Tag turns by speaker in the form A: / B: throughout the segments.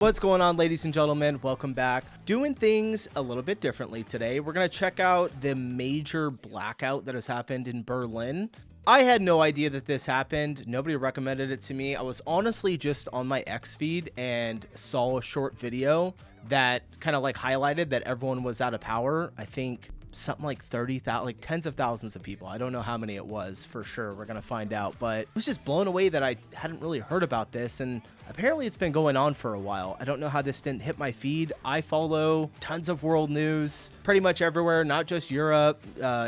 A: What's going on, ladies and gentlemen? Welcome back. Doing things a little bit differently today. We're going to check out the major blackout that has happened in Berlin. I had no idea that this happened. Nobody recommended it to me. I was honestly just on my X feed and saw a short video that kind of like highlighted that everyone was out of power. I think something like 30,000, like tens of thousands of people. I don't know how many it was for sure. We're going to find out, but I was just blown away that I hadn't really heard about this. And apparently it's been going on for a while. I don't know how this didn't hit my feed. I follow tons of world news pretty much everywhere, not just Europe,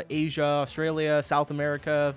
A: Asia, Australia, South America,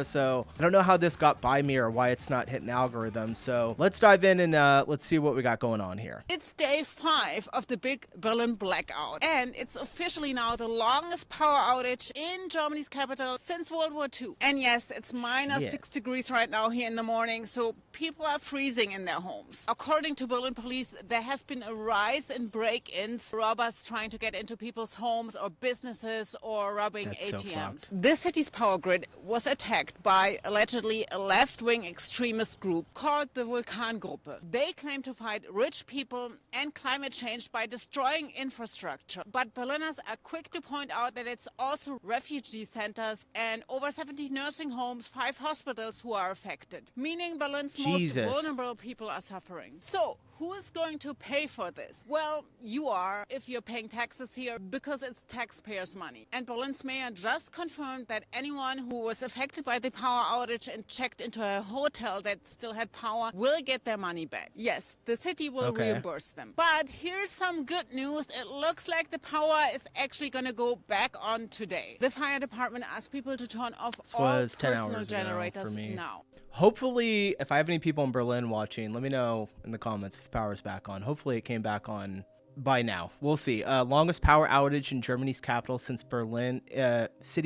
A: So I don't know how this got by me or why it's not hitting the algorithm. So let's dive in and let's see what we got going on here.
B: It's day 5 of the big Berlin blackout, and it's officially now the longest power outage in Germany's capital since World War II. And yes, it's minus 6 degrees right now here in the morning, so people are freezing in their homes. According to Berlin police, there has been a rise in break-ins, robbers trying to get into people's homes or businesses or robbing ATMs. The city's power grid was attacked by allegedly a left-wing extremist group called the Vulkangruppe. They claim to fight rich people and climate change by destroying infrastructure. But Berliners are quick to point out that it's also refugee centers and over 70 nursing homes, 5 hospitals who are affected, meaning Berlin's most vulnerable people are suffering. So, who is going to pay for this? Well, you are, if you're paying taxes here, because it's taxpayers' money. And Berlin's mayor just confirmed that anyone who was affected by the power outage and checked into a hotel that still had power will get their money back. Yes, the city will reimburse them. But here's some good news. It looks like the power is actually going to go back on today. The fire department asked people to turn off all personal generators now.
A: Hopefully, if I have any people in Berlin watching, let me know in the comments if the power's back on. Hopefully it came back on by now. We'll see. Longest power outage in Germany's capital since Berlin,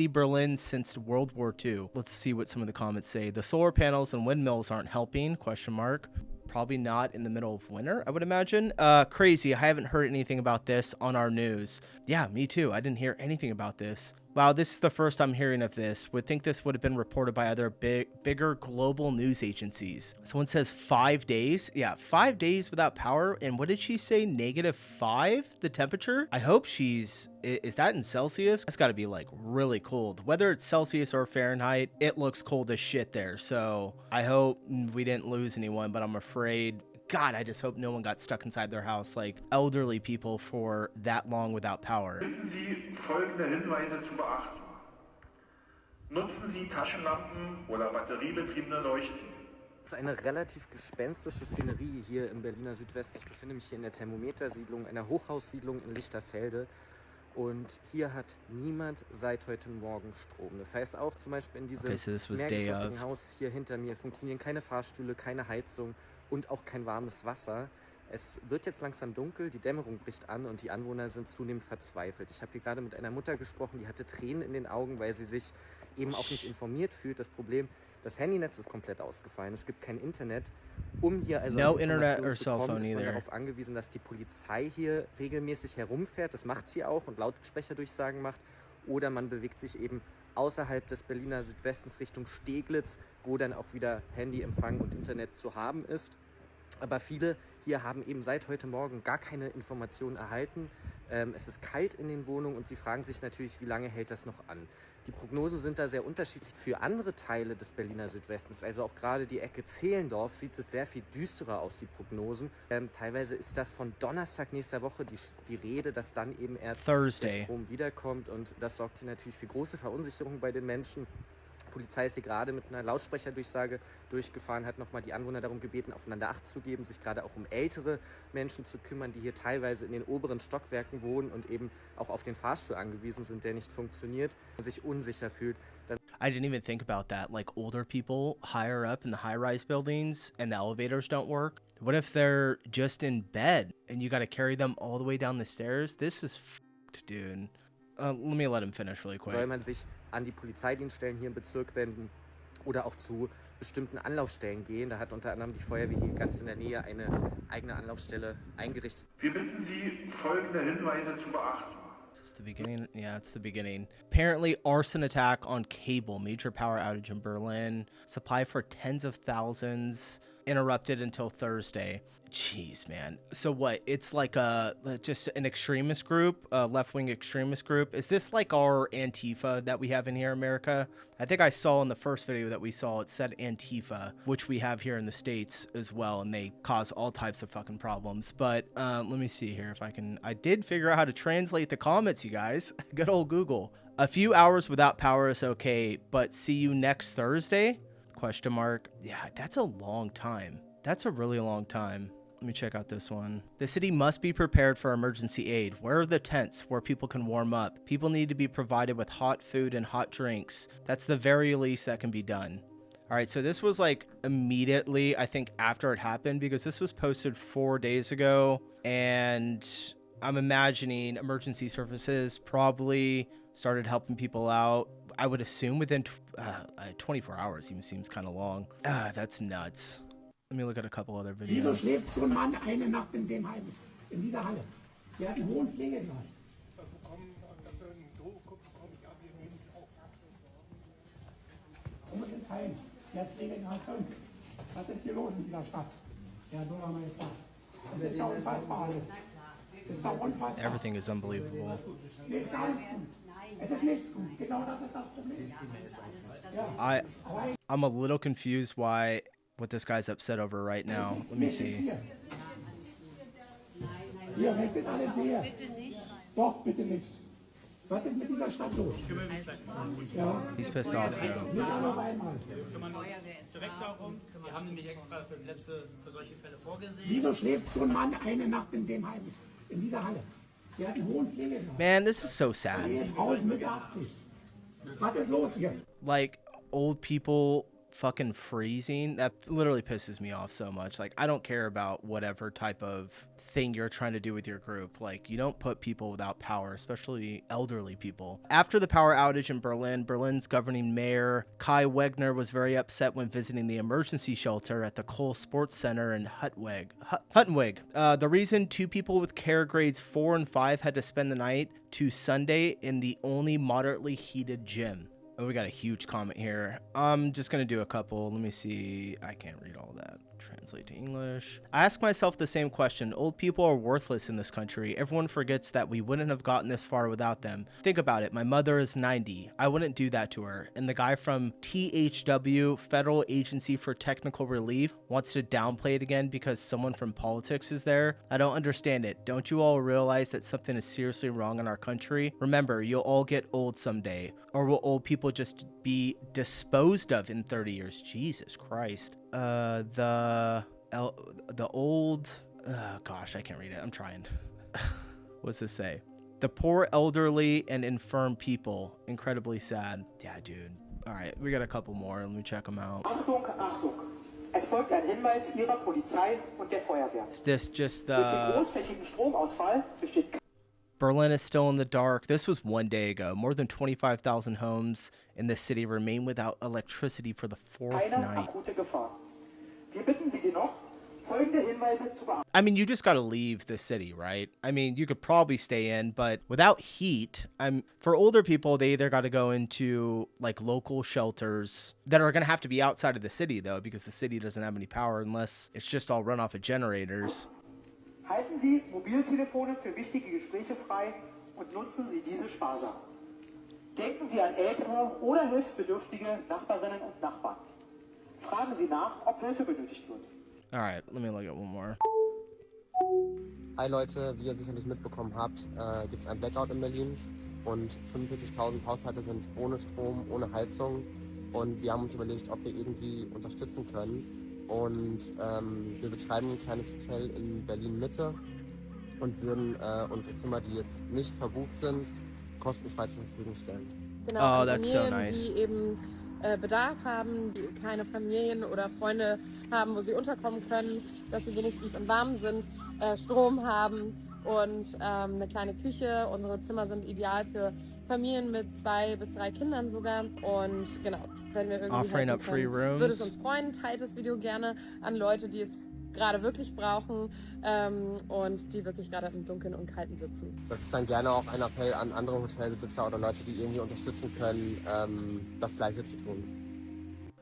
A: Berlin since World War II. Let's see what some of the comments say. The solar panels and windmills aren't helping, question mark. Probably not in the middle of winter, I would imagine. Crazy. I haven't heard anything about this on our news. Yeah, me too. I didn't hear anything about this. Wow, this is the first I'm hearing of this. Would think this would have been reported by other bigger global news agencies. Someone says 5 days. Yeah, 5 days without power. And what did she say? -5, the temperature? I hope is that in Celsius? That's got to be like really cold. Whether it's Celsius or Fahrenheit, it looks cold as shit there. So I hope we didn't lose anyone, but I'm afraid, God, I just hope no one got stuck inside their house, like elderly people, for that long without power.
C: Bitten Sie, folgende Hinweise zu beachten. Nutzen Sie Taschenlampen oder batteriebetriebene Leuchten.
D: Es ist eine relativ gespenstische Szenerie hier im Berliner Südwesten. Ich befinde mich hier in der Thermometersiedlung, einer Hochhaussiedlung in Lichterfelde. Und hier hat niemand seit heute Morgen Strom. Das heißt auch zum Beispiel in diesem mehrgeschossigen Haus hier hinter mir funktionieren keine Fahrstühle, keine Heizung und auch kein warmes Wasser. Es wird jetzt langsam dunkel, die Dämmerung bricht an und die Anwohner sind zunehmend verzweifelt. Ich habe hier gerade mit einer Mutter gesprochen, die hatte Tränen in den Augen, weil sie sich eben auch nicht informiert fühlt. Das Problem, das Handynetz ist komplett ausgefallen, es gibt kein Internet. Um hier also
A: no internet or cell phone
D: ist man
A: either.
D: darauf angewiesen, dass die Polizei hier regelmäßig herumfährt. Das macht sie auch und Lautsprecherdurchsagen macht. Oder man bewegt sich eben außerhalb des Berliner Südwestens Richtung Steglitz, wo dann auch wieder Handyempfang und Internet zu haben ist. Aber viele hier haben eben seit heute Morgen gar keine Informationen erhalten. Es ist kalt in den Wohnungen und sie fragen sich natürlich, wie lange hält das noch an. Die Prognosen sind da sehr unterschiedlich für andere Teile des Berliner Südwestens. Also auch gerade die Ecke Zehlendorf sieht es sehr viel düsterer aus, die Prognosen. Teilweise ist da von Donnerstag nächster Woche die Rede, dass dann eben erst der Strom wiederkommt. Und das sorgt hier natürlich für große Verunsicherung bei den Menschen. Die Polizei ist hier gerade mit einer Lautsprecherdurchsage durchgefahren, hat nochmal die Anwohner darum gebeten, aufeinander Acht zu geben, sich gerade auch um ältere Menschen zu kümmern, die hier teilweise in den oberen Stockwerken wohnen und eben auch auf den Fahrstuhl angewiesen sind, der nicht funktioniert und sich unsicher fühlt.
A: I didn't even think about that. Like older people higher up in the high-rise buildings and the elevators don't work. What if they're just in bed and you got to carry them all the way down the stairs? This is fucked, dude. Let me let him finish really quick.
D: Soll man sich an die Polizeidienststellen hier im Bezirk wenden oder auch zu bestimmten Anlaufstellen gehen. Da hat unter anderem die Feuerwehr hier ganz in der Nähe eine eigene Anlaufstelle eingerichtet.
C: Wir bitten Sie, folgende Hinweise zu beachten.
A: Is this the beginning? Yeah, it's the beginning. Apparently, arson attack on cable. Major power outage in Berlin. Supply for tens of thousands. interrupted until Thursday. Jeez, man. So what? It's like just an extremist group, a left-wing extremist group. Is this like our Antifa that we have in here in America? I think I saw in the first video that we saw, it said Antifa, which we have here in the States as well, and they cause all types of fucking problems. But let me see here if I can. I did figure out how to translate the comments, you guys. Good old Google. A few hours without power is okay, but see you next Thursday? Question mark. Yeah, that's a long time. That's a really long time. Let me check out this one. The city must be prepared for emergency aid. Where are the tents where people can warm up? People need to be provided with hot food and hot drinks. That's the very least that can be done. All right, so this was like immediately, I think, after it happened, because this was posted 4 days ago. And I'm imagining emergency services probably started helping people out. I would assume within 24 hours, even seems kind of long. That's nuts. Let me look at a couple other videos.
E: Wieso schläft so ein Mann eine Nacht in dem Heim, in dieser Halle? Der hat einen hohen Pflegegrad. Du musst ins Heim. Der hat Pflegegrad 5. Was ist hier los in dieser Stadt? Herr Bürgermeister. Das ist doch unfassbar alles. Das ist doch unfassbar.
A: Everything is unbelievable.
E: Nicht gar nichts gut. Es ist nichts gut. Genau das ist das Problem. Ja.
A: I'm a little confused what this guy's upset over right now. Let me see.
E: Hier, weg mit allem hier. Doch, bitte nicht. Was ist mit dieser Stadt los? Ja.
A: He's pissed off now.
E: Nicht alle auf einmal.
F: Direkt darum, wir haben nämlich extra für Plätze für solche Fälle vorgesehen.
E: Wieso schläft so ein Mann eine Nacht in dem Heim, in dieser Halle? Der hat einen hohen Pflegegrad.
A: Man, this is so sad.
E: Die Frau ist Mitte 80. Was ist los hier?
A: Like, old people fucking freezing, that literally pisses me off so much. Like, I don't care about whatever type of thing you're trying to do with your group. Like, you don't put people without power, especially elderly people. After the power outage in Berlin, Berlin's governing mayor Kai Wegner was very upset when visiting the emergency shelter at the Kohl Sports Center in Huttenweg. The reason 2 people with care grades 4 and 5 had to spend the night to Sunday in the only moderately heated gym. Oh, we got a huge comment here. I'm just going to do a couple. Let me see. I can't read all that. Translate to English. I ask myself the same question. Old people are worthless in this country. Everyone forgets that we wouldn't have gotten this far without them. Think about it. My mother is 90. I wouldn't do that to her. And the guy from THW, Federal Agency for Technical Relief, wants to downplay it again because someone from politics is there. I don't understand it. Don't you all realize that something is seriously wrong in our country? Remember, you'll all get old someday. Or will old people just be disposed of in 30 years? Jesus Christ. The old, gosh, I can't read it. I'm trying. What's this say? The poor, elderly, and infirm people. Incredibly sad. Yeah, dude. All right, we got a couple more. Let me check them out.
G: Achtung, Achtung. Es folgt ein Hinweis Ihrer Polizei und der Feuerwehr.
A: Is this just
G: Durch den
A: the...
G: großflächigen Stromausfall besteht
A: Berlin is still in the dark. This was 1 day ago. More than 25,000 homes in the city remain without electricity for the 4th
G: keine
A: night.
G: akute Gefahr. Wir bitten Sie dennoch, folgende Hinweise zu beachten.
A: I mean, you just got to leave the city, right? I mean, you could probably stay in, but without heat, for older people, they either got to go into like local shelters that are going to have to be outside of the city, though, because the city doesn't have any power unless it's just all run off of generators.
G: Halten Sie Mobiltelefone für wichtige Gespräche frei und nutzen Sie diese sparsam. Denken Sie an ältere oder hilfsbedürftige Nachbarinnen und Nachbarn. Fragen Sie nach, ob Hilfe benötigt wird.
A: All right, let me look at one more.
H: Hi Leute, wie ihr sicherlich mitbekommen habt, gibt es ein Blackout in Berlin und 45.000 Haushalte sind ohne Strom, ohne Heizung und wir haben uns überlegt, ob wir irgendwie unterstützen können und wir betreiben ein kleines Hotel in Berlin-Mitte und würden unsere Zimmer, die jetzt nicht verbucht sind, kostenfrei zur Verfügung stellen.
I: Genau,
A: Oh, that's so
I: Familien,
A: nice.
I: die eben Bedarf haben, die keine Familien oder Freunde haben, wo sie unterkommen können, dass sie wenigstens im Warmen sind, Strom haben und eine kleine Küche. Unsere Zimmer sind ideal für Familien mit 2 bis 3 Kindern sogar. Und genau, wenn wir irgendwie
A: Offering
I: helfen
A: up free
I: können, würde es
A: rooms.
I: uns freuen. Teilt das Video gerne an Leute, die es gerade wirklich brauchen und die wirklich gerade im Dunkeln und Kalten sitzen.
H: Das ist dann gerne auch ein Appell an andere Hotelbesitzer oder Leute, die irgendwie unterstützen können, das Gleiche zu tun.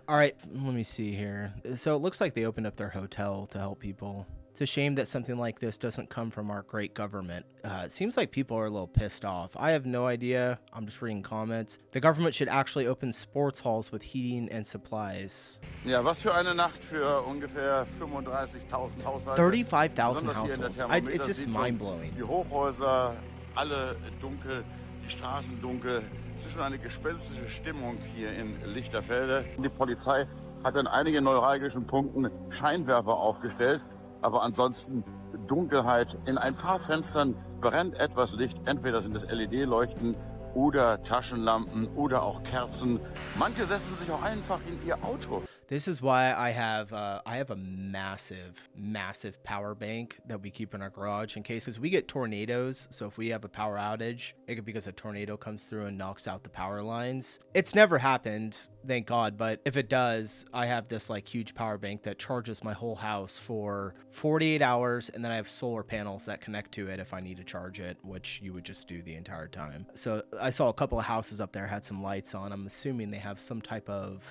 A: All right, let me see here. So it looks like they opened up their hotel to help people. It's a shame that something like this doesn't come from our great government. It seems like people are a little pissed off. I have no idea. I'm just reading comments. The government should actually open sports halls with heating and supplies.
J: Ja, was für eine Nacht für ungefähr 35.000 Haushalte.
A: 35,000 households. It's just mind-blowing.
J: Die Hochhäuser, alle dunkel, die Straßen dunkel. Es ist schon eine gespenstische Stimmung hier in Lichterfelde. Die Polizei hat an einigen neuralgischen Punkten Scheinwerfer aufgestellt. Aber ansonsten Dunkelheit. In ein paar Fenstern brennt etwas Licht. Entweder sind es LED-Leuchten oder Taschenlampen oder auch Kerzen. Manche setzen sich auch einfach in ihr Auto.
A: This is why I have a massive power bank that we keep in our garage in case, because we get tornadoes. So if we have a power outage, it could be because a tornado comes through and knocks out the power lines. It's never happened, thank God. But if it does, I have this like huge power bank that charges my whole house for 48 hours. And then I have solar panels that connect to it if I need to charge it, which you would just do the entire time. So I saw a couple of houses up there had some lights on. I'm assuming they have some type of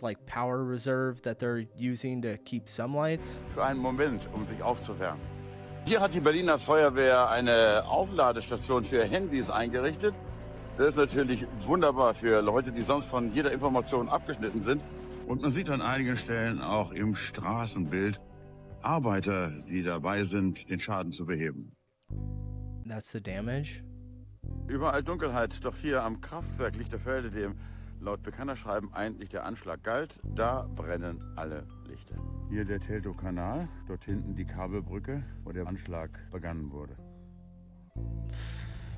A: like power reserve that they're using to keep some lights.
J: Für einen Moment, sich aufzuwärmen. Hier hat die Berliner Feuerwehr eine Aufladestation für Handys eingerichtet. Das ist natürlich wunderbar für Leute, die sonst von jeder Information abgeschnitten sind. Und man sieht an einigen Stellen auch im Straßenbild Arbeiter, die dabei sind, den Schaden zu beheben.
A: That's the damage.
J: Überall Dunkelheit, doch hier am Kraftwerk Lichterfelde, dem laut Bekennerschreiben eigentlich der Anschlag galt, da brennen alle Lichter. Hier der Teltow-Kanal, dort hinten die Kabelbrücke, wo der Anschlag begangen wurde.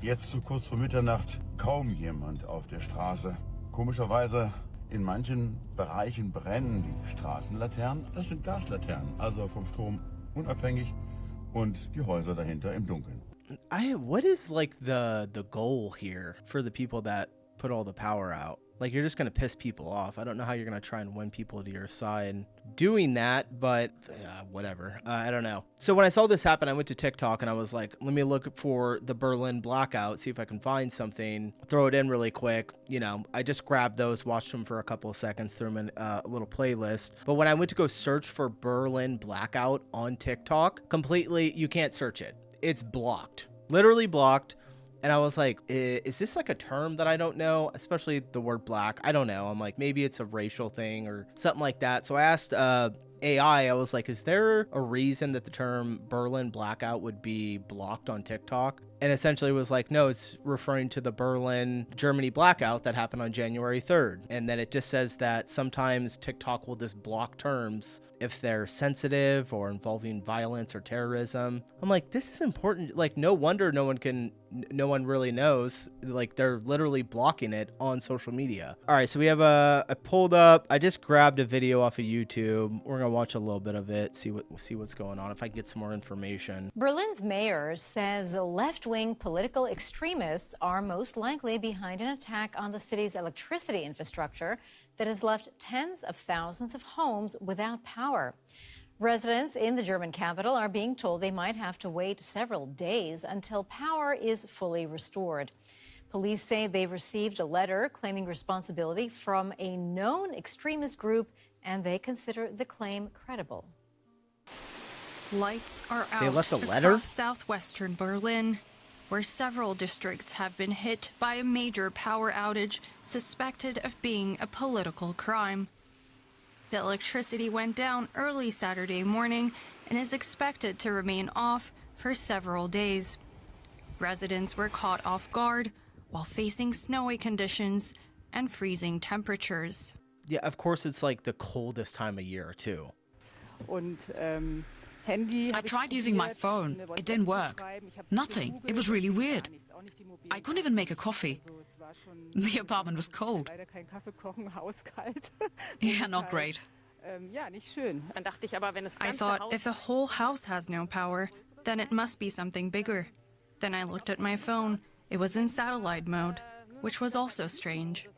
J: Jetzt zu kurz vor Mitternacht kaum jemand auf der Straße. Komischerweise in manchen Bereichen brennen die Straßenlaternen. Das sind Gaslaternen, also vom Strom unabhängig, und die Häuser dahinter im Dunkeln.
A: What is like the goal here for the people that put all the power out? Like, you're just going to piss people off. I don't know how you're going to try and win people to your side doing that, but whatever. I don't know. So when I saw this happen, I went to TikTok and I was like, let me look for the Berlin blackout, see if I can find something, throw it in really quick. You know, I just grabbed those, watched them for a couple of seconds, threw them in a little playlist. But when I went to go search for Berlin blackout on TikTok, completely, you can't search it. It's blocked, literally blocked. And I was like, is this like a term that I don't know? Especially the word black. I don't know. I'm like, maybe it's a racial thing or something like that. So I asked AI, I was like, is there a reason that the term Berlin blackout would be blocked on TikTok? And essentially was like, no, it's referring to the Berlin, Germany blackout that happened on January 3rd. And then it just says that sometimes TikTok will just block terms if they're sensitive or involving violence or terrorism. I'm like, this is important. Like, no wonder no one really knows. Like, they're literally blocking it on social media. All right, so we have I pulled up, I just grabbed a video off of YouTube. We're gonna watch a little bit of it, see what's going on, if I can get some more information.
K: Berlin's mayor says left-wing political extremists are most likely behind an attack on the city's electricity infrastructure that has left tens of thousands of homes without power. Residents in the German capital are being told they might have to wait several days until power is fully restored. Police say they received a letter claiming responsibility from a known extremist group, and they consider the claim credible.
L: Lights are out
A: They left a letter?
L: across southwestern Berlin, where several districts have been hit by a major power outage suspected of being a political crime. The electricity went down early Saturday morning and is expected to remain off for several days. Residents were caught off guard while facing snowy conditions and freezing temperatures.
A: Yeah, of course it's like the coldest time of year too.
M: I tried using my phone. It didn't work. Nothing. It was really weird. I couldn't even make a coffee. The apartment was cold. Yeah, not great.
L: I thought if the whole house has no power, then it must be something bigger. Then I looked at my phone. It was in satellite mode, which was also strange.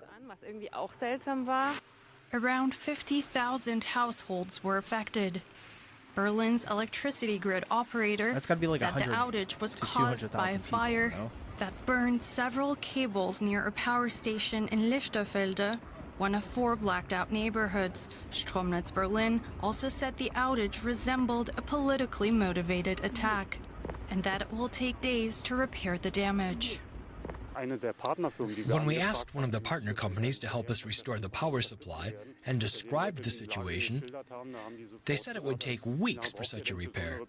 L: Around 50,000 households were affected. Berlin's electricity grid operator said the outage was caused by a fire that burned several cables near a power station in Lichterfelde, one of 4 blacked out neighborhoods. Stromnetz Berlin also said the outage resembled a politically motivated attack and that it will take days to repair the damage.
N: When we asked one of the partner companies to help us restore the power supply and described the situation, they said it would take weeks for such a repair.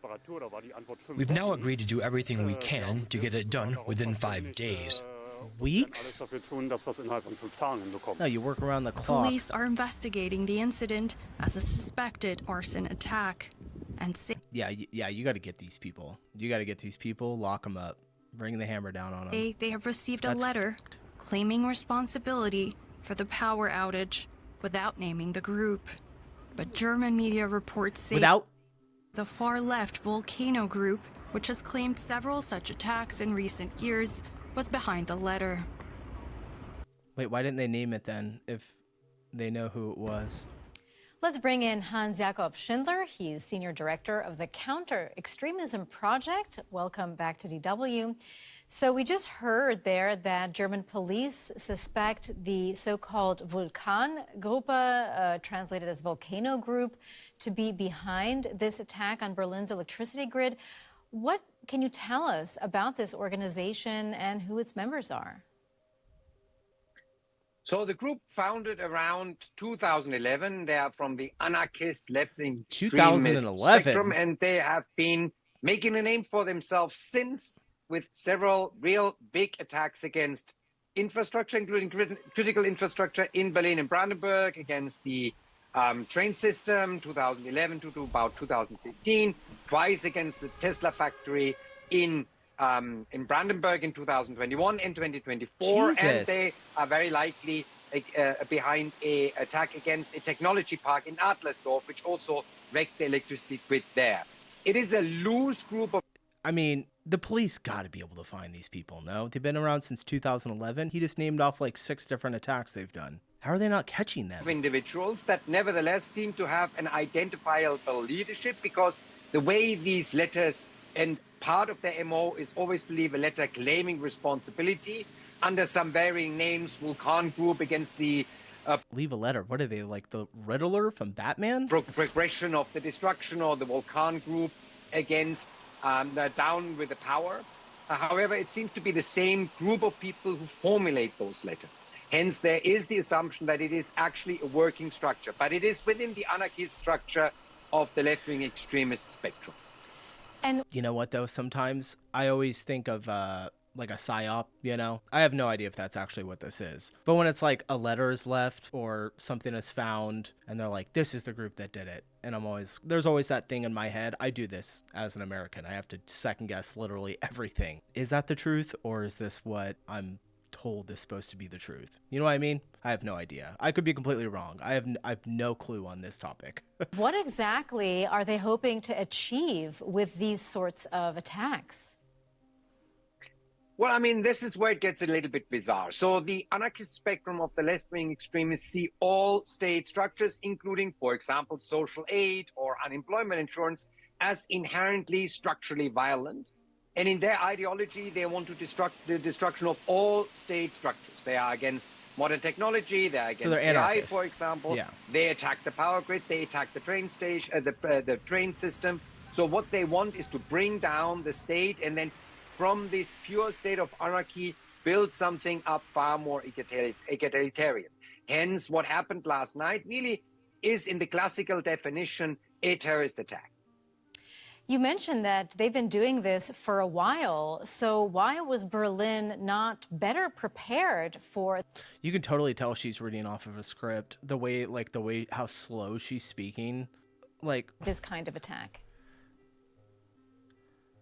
N: We've now agreed to do everything we can to get it done within 5 days.
A: Weeks? No, you work around the clock.
L: Police are investigating the incident as a suspected arson attack. And
A: yeah, you got to get these people. You got to get these people, lock them up, bring the hammer down on them.
L: They have received a letter claiming responsibility for the power outage without naming the group. But German media reports say the far-left Volcano group, which has claimed several such attacks in recent years, was behind the letter.
A: Wait, why didn't they name it then if they know who it was?
K: Let's bring in Hans-Jakob Schindler. He's Senior Director of the Counter-Extremism Project. Welcome back to DW. So we just heard there that German police suspect the so-called Vulkangruppe, translated as Volcano Group, to be behind this attack on Berlin's electricity grid. What can you tell us about this organization and who its members are?
O: So the group founded around 2011. They are from the anarchist left-wing extremist spectrum, and they have been making a name for themselves since, with several real big attacks against infrastructure, including critical infrastructure in Berlin and Brandenburg, against the train system, 2011 to about 2015, twice against the Tesla factory in Brandenburg in 2021 and 2024, and they are very likely behind an attack against a technology park in Adlersdorf, which also wrecked the electricity grid there. It is a loose group of...
A: I mean, the police got to be able to find these people, no? They've been around since 2011. He just named off like 6 different attacks they've done. How are they not catching them?
O: Individuals that nevertheless seem to have an identifiable leadership, because the way these letters, and part of their MO is always to leave a letter claiming responsibility under some varying names, Vulkan Group against the...
A: leave a letter? What are they, like the Riddler from Batman?
O: Progression of the destruction, or the Vulkan Group against Down with the Power. However, it seems to be the same group of people who formulate those letters. Hence, there is the assumption that it is actually a working structure, but it is within the anarchist structure of the left-wing extremist spectrum.
K: And
A: you know what, though? Sometimes I always think of like a psyop, you know? I have no idea if that's actually what this is. But when it's like a letter is left or something is found and they're like, this is the group that did it. And there's always that thing in my head. I do this as an American. I have to second guess literally everything. Is that the truth, or is this what I'm told is supposed to be the truth? You know what I mean? I have no idea. I could be completely wrong. I have no clue on this topic.
K: what exactly are they hoping to achieve with these sorts of attacks?
O: Well, I mean, this is where it gets a little bit bizarre. So the anarchist spectrum of the left-wing extremists see all state structures, including, for example, social aid or unemployment insurance, as inherently structurally violent. And in their ideology, they want to the destruction of all state structures. They are against modern technology. They are against AI, for example. Yeah. They attack the power grid. They attack the train station, the train system. So what they want is to bring down the state, and then from this pure state of anarchy, build something up far more egalitarian. Hence, what happened last night really is, in the classical definition, a terrorist attack.
K: You mentioned that they've been doing this for a while. So why was Berlin not better prepared for?
A: You can totally tell she's reading off of a script. The way how slow she's speaking, like
K: this kind of attack.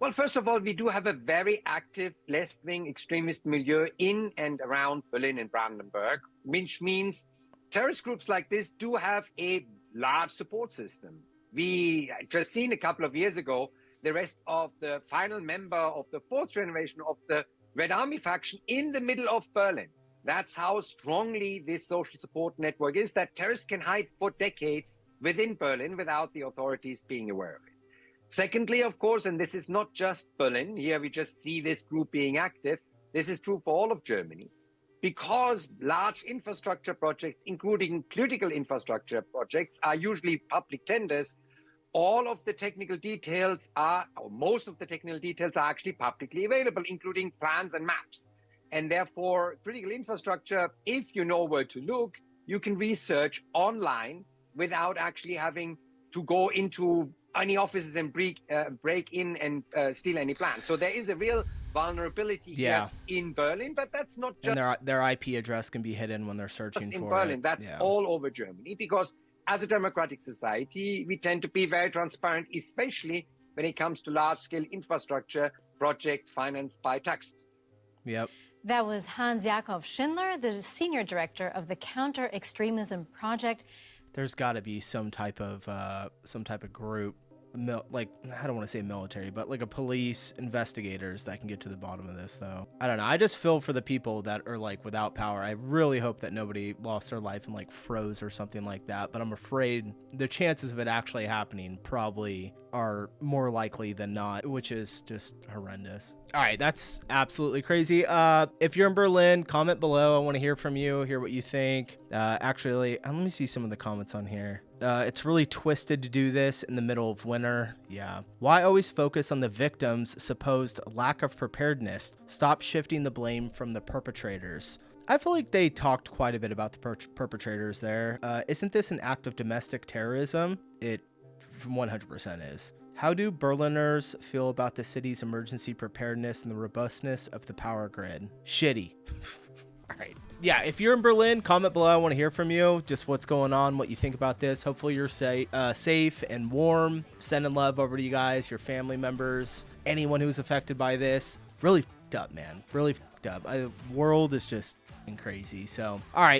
O: Well, first of all, we do have a very active left-wing extremist milieu in and around Berlin and Brandenburg, which means terrorist groups like this do have a large support system. We just seen a couple of years ago the rest of the final member of the 4th generation of the Red Army faction in the middle of Berlin. That's how strongly this social support network is, that terrorists can hide for decades within Berlin without the authorities being aware of it. Secondly, of course, and this is not just Berlin, here we just see this group being active, this is true for all of Germany. because large infrastructure projects, including critical infrastructure projects, are usually public tenders, all of the technical details are, or most of the technical details are actually publicly available, including plans and maps. And therefore, critical infrastructure, if you know where to look, you can research online without actually having to go into any offices and break in and steal any plans. So there is a real vulnerability here in Berlin, but that's not just...
A: And their IP address can be hidden when they're searching for
O: Berlin.
A: it.
O: That's all over Germany, because as a democratic society, we tend to be very transparent, especially when it comes to large-scale infrastructure projects financed by taxes.
A: Yep.
K: That was Hans-Jakob Schindler, the senior director of the Counter-Extremism Project.
A: There's got to be some type of group, like, I don't want to say military, but like a police investigators that can get to the bottom of this, though. I don't know. I just feel for the people that are like without power. I really hope that nobody lost their life and like froze or something like that. But I'm afraid the chances of it actually happening probably are more likely than not, which is just horrendous. All right, that's absolutely crazy. If you're in Berlin, comment below. I want to hear from you, hear what you think. Actually, let me see some of the comments on here. It's really twisted to do this in the middle of winter. Yeah. Why always focus on the victims' supposed lack of preparedness? Stop shifting the blame from the perpetrators. I feel like they talked quite a bit about the perpetrators there. Isn't this an act of domestic terrorism? It 100% is. How do Berliners feel about the city's emergency preparedness and the robustness of the power grid? Shitty. All right. Yeah, if you're in Berlin, comment below. I want to hear from you. Just what's going on, what you think about this. Hopefully you're safe and warm. Sending love over to you guys, your family members, anyone who's affected by this. Really fucked up, man. Really fucked up. The world is just crazy. So, all right.